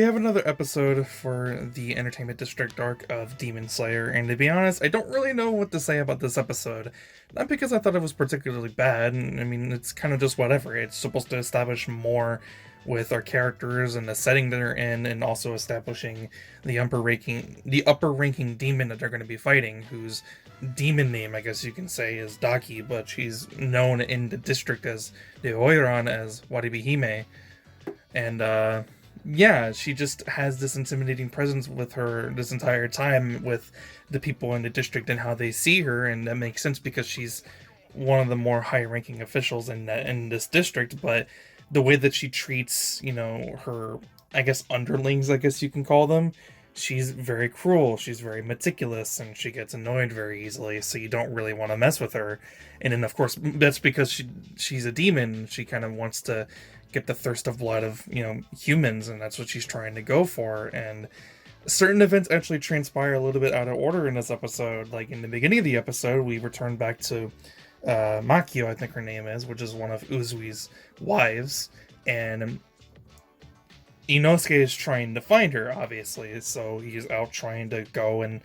have another episode for the Entertainment District arc of Demon Slayer, and to be honest, I don't really know what to say about this episode. Not because I thought it was particularly bad, I mean, it's kind of just whatever. It's supposed to establish more with our characters and the setting they're in, and also establishing the upper ranking demon that they're going to be fighting, whose demon name, I guess you can say, is Daki, but she's known in the district as the Oiran as Waribihime. And yeah, she just has this intimidating presence with her this entire time with the people in the district and how they see her, and that makes sense because she's one of the more high-ranking officials in this district. But the way that she treats, her, I guess, underlings, I guess you can call them, she's very cruel, she's very meticulous, and she gets annoyed very easily, so you don't really want to mess with her. And then, of course, that's because she's a demon. She kind of wants to get the thirst of blood of, humans, and that's what she's trying to go for. And certain events actually transpire a little bit out of order in this episode. Like, in the beginning of the episode, we return back to Makio, I think her name is, which is one of Uzui's wives, and Inosuke is trying to find her, obviously, so he's out trying to go in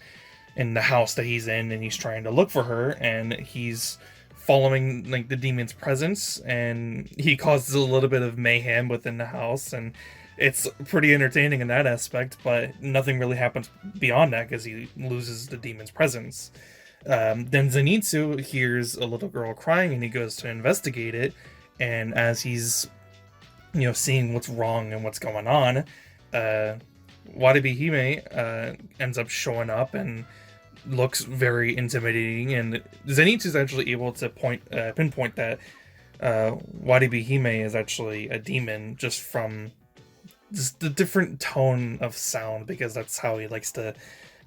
the house that he's in, and he's trying to look for her, and he's following like the demon's presence, and he causes a little bit of mayhem within the house, and it's pretty entertaining in that aspect, but nothing really happens beyond that because he loses the demon's presence. Then Zenitsu hears a little girl crying, and he goes to investigate it, and as he's seeing what's wrong and what's going on, Waribihime ends up showing up and looks very intimidating, and Zenitsu's actually able to pinpoint that Waribihime is actually a demon just from just the different tone of sound, because that's how he likes to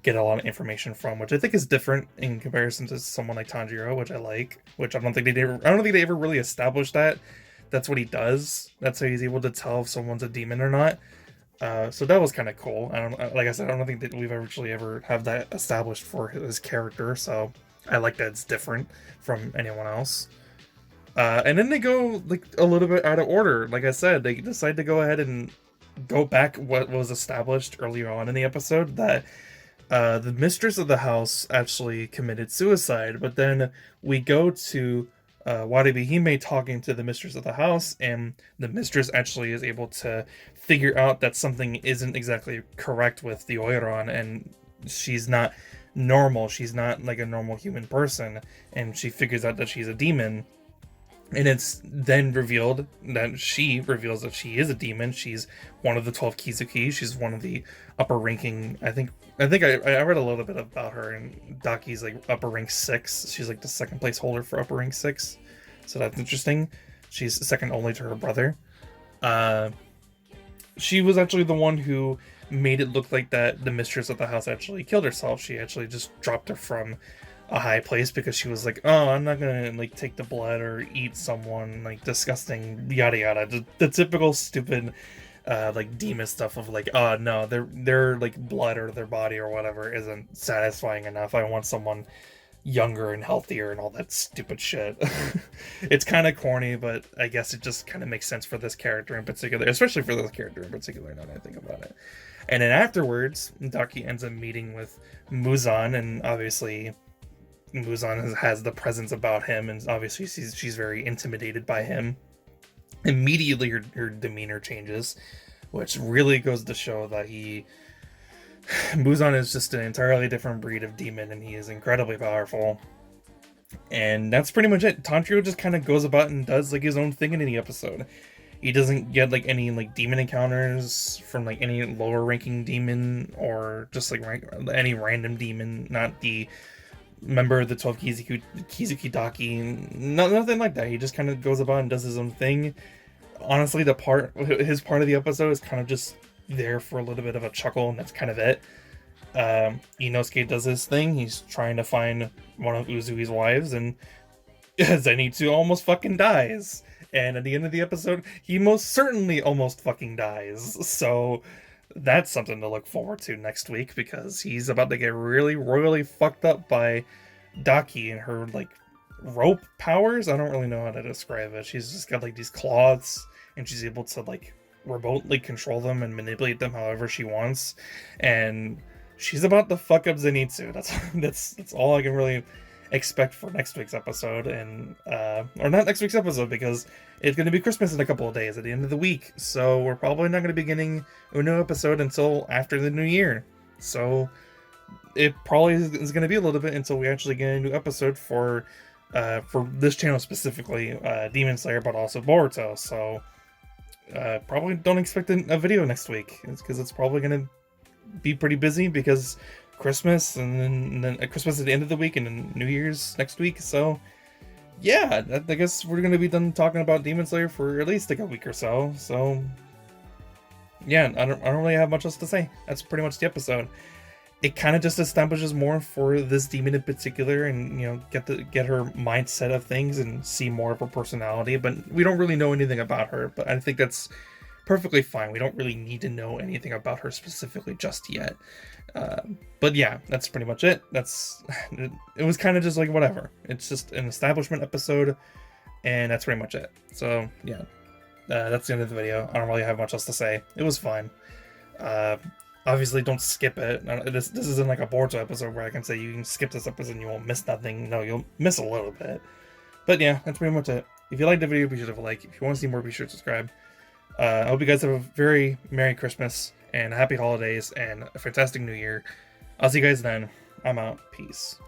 get a lot of information from, which I think is different in comparison to someone like Tanjiro, which I like, which I don't think they ever really established that. That's what he does. That's how he's able to tell if someone's a demon or not. So that was kind of cool. Like I said, I don't think that we've actually ever have that established for his character. So I like that it's different from anyone else. And then they go like a little bit out of order. Like I said, they decide to go ahead and go back what was established earlier on in the episode, that the mistress of the house actually committed suicide. But then we go to Waribihime talking to the mistress of the house, and the mistress actually is able to figure out that something isn't exactly correct with the Oiran, and she's not normal. She's not like a normal human person, and she figures out that she's a demon. And it's then revealed that she reveals that she is a demon. She's one of the 12 Kizuki. She's one of the upper ranking. I read a little bit about her, and Daki's like upper rank 6. She's like the second place holder for upper rank 6. So that's interesting. She's second only to her brother. She was actually the one who made it look like that the mistress of the house actually killed herself. She actually just dropped her from a high place because she was like, oh, I'm not gonna like take the blood or eat someone, like disgusting, yada yada, the typical stupid like demon stuff of like, oh no, their like blood or their body or whatever isn't satisfying enough. I want someone younger and healthier and all that stupid shit. It's kind of corny, but I guess it just kind of makes sense for this character in particular, especially for this character in particular, now that I think about it. And then afterwards, Daki ends up meeting with Muzan, and obviously Muzan has the presence about him, and obviously she's very intimidated by him. Immediately her demeanor changes, which really goes to show that Muzan is just an entirely different breed of demon, and he is incredibly powerful. And that's pretty much it. Tanjiro just kind of goes about and does like his own thing in any episode. He doesn't get like any like demon encounters from like any lower ranking demon, or just like any random demon, not the member of the 12 Kizuki Daki, nothing like that. He just kind of goes about and does his own thing. Honestly, his part of the episode is kind of just there for a little bit of a chuckle, and that's kind of it. Inosuke does his thing. He's trying to find one of Uzui's wives, and Zenitsu almost fucking dies. And at the end of the episode, he most certainly almost fucking dies. So that's something to look forward to next week, because he's about to get really royally fucked up by Daki and her like rope powers. I don't really know how to describe it. She's just got like these claws, and she's able to like remotely control them and manipulate them however she wants, and she's about to fuck up Zenitsu. That's all I can really expect for next week's episode, and or not next week's episode, because it's going to be Christmas in a couple of days at the end of the week, so we're probably not going to be getting a new episode until after the new year. So it probably is going to be a little bit until we actually get a new episode for this channel specifically, Demon Slayer, but also Boruto. So probably don't expect a video next week, because it's probably going to be pretty busy because Christmas, and then Christmas at the end of the week, and then New Year's next week. So yeah, I guess we're going to be done talking about Demon Slayer for at least like a week or so. So yeah, I don't really have much else to say. That's pretty much the episode. It kind of just establishes more for this demon in particular, and get her mindset of things and see more of her personality. But we don't really know anything about her. But I think that's perfectly fine. We don't really need to know anything about her specifically just yet. But yeah, that's pretty much it. It was kind of just like whatever. It's just an establishment episode, and that's pretty much it. So yeah, that's the end of the video. I don't really have much else to say. It was fine. Obviously, don't skip it. This isn't like a Boruto episode where I can say you can skip this episode and you won't miss nothing. No, you'll miss a little bit. But yeah, that's pretty much it. If you liked the video, be sure to leave a like. If you want to see more, be sure to subscribe. I hope you guys have a very Merry Christmas and Happy Holidays and a fantastic New Year. I'll see you guys then. I'm out. Peace.